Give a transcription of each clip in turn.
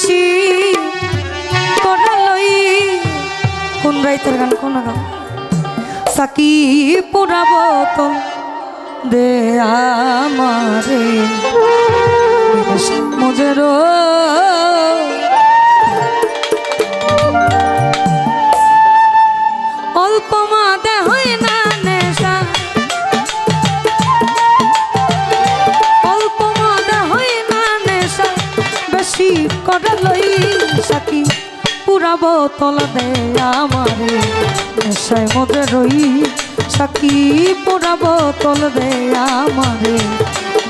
বেশি করালই কোন রাইতের গান কোন গান সাকি পুরা বোতল দে আমারে মুজেরো অল্প মাদে হয় না নেশা অল্প মাদে হয় না নেশা বেশি করালই সাকি পুরা বোতল দে আমারে নেশায় মধ্যে রই সাকি পুরা বোতল দে আমারে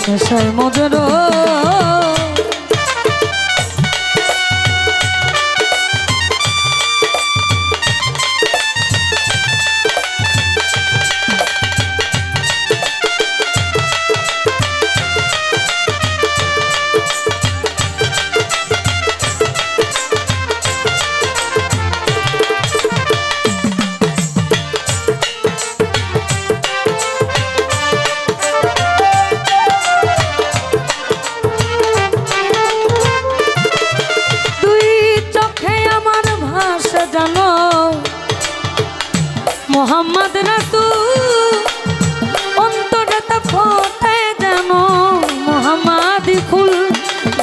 নেশায় মধ্যে রই মোহাম্মদ রাসূল অন্তরে তা ফোটে যেন মোহাম্মদি ফুল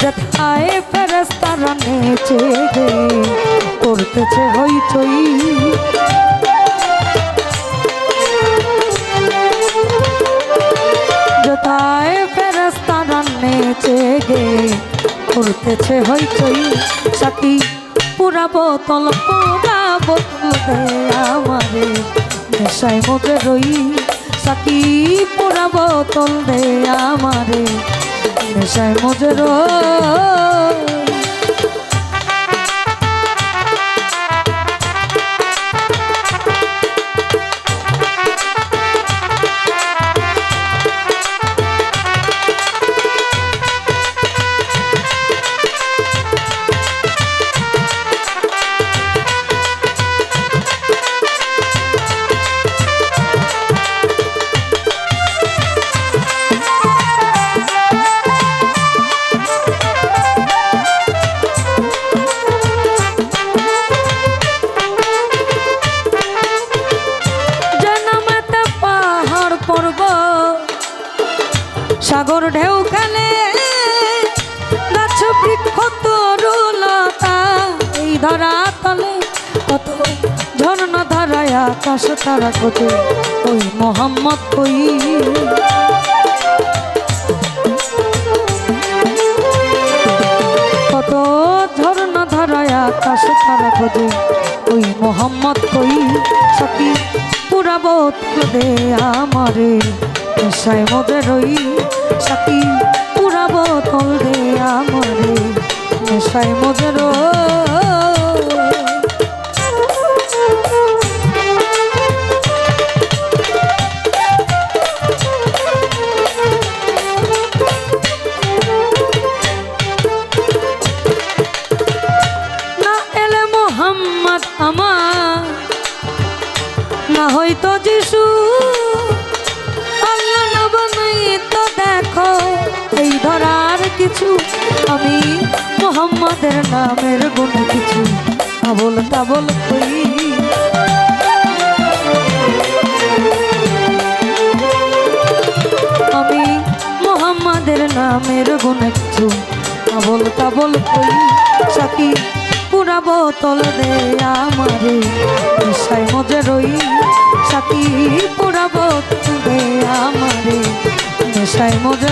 যেথায় ফেরেশতারা নেচে গে করতেছে হইচই যেথায় ফেরেশতারা নেচে গে করতেছে হইচই সাকি পুরা বোতল দে আমারে নেশায় মধ্যে রই সাকি পুরা বোতল দে আমারে নেশায় মধ্যে রই সাগর ঢেউ খেলে গাছ বৃক্ষ তরুলতা এই ধরা তলে কত ঝর্ণা ধারায় আকাশ তারা খোঁজে ওই মোহাম্মদ কই কত ঝর্ণা ধারায় আকাশ তারা খোঁজে ওই মোহাম্মদ কই সাকি পুরা বোতল দে আমারে নেশায় মধ্যে রই সাকি পুরা বোতল দে আমারে নেশায় মধ্যে না এলে মোহাম্মদ আমার না হয়তো যিশু এই ধরার কিছু আমি মোহাম্মদের নামের গুণ কিছু আবল তাবল কই আমি মোহাম্মদের নামের গুণ কিছু আবল তাবল কই সাকি পুরা বোতল দে আমারে নেশায় মধ্যে রই সাকি পুরা বোতল দে আমারে নেশায় মধ্যে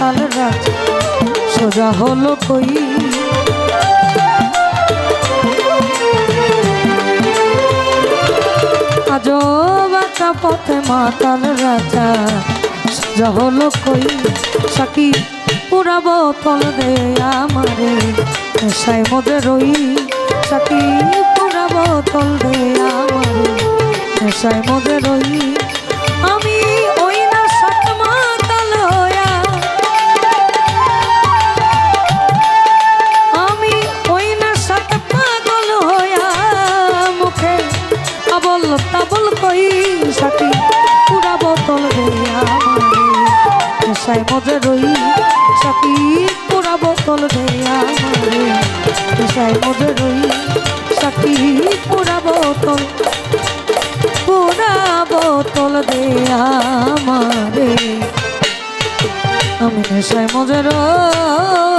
মাতাল রাজা সোজা হলো কই আজও বাঁকা পথে মাতাল রাজা সোজা হলো কই সাকি পুরা বোতল দে আমারে নেশায় মজে রই সাকি পুরা বোতল দে আমারে নেশায় মজে রই আমি ওই না সাত মাতাল হইয়া আমি ওই না সাত পাগল হইয়া মুখে আবল তাবল কই সাকি পুরা বোতল দে আমারে নেশায় মজে রই সাকি পুরা বোতল দে আমারে নেশায় মজে রই সাকি পুরা বোতল দে আমারে আমি নেশায় মজে রই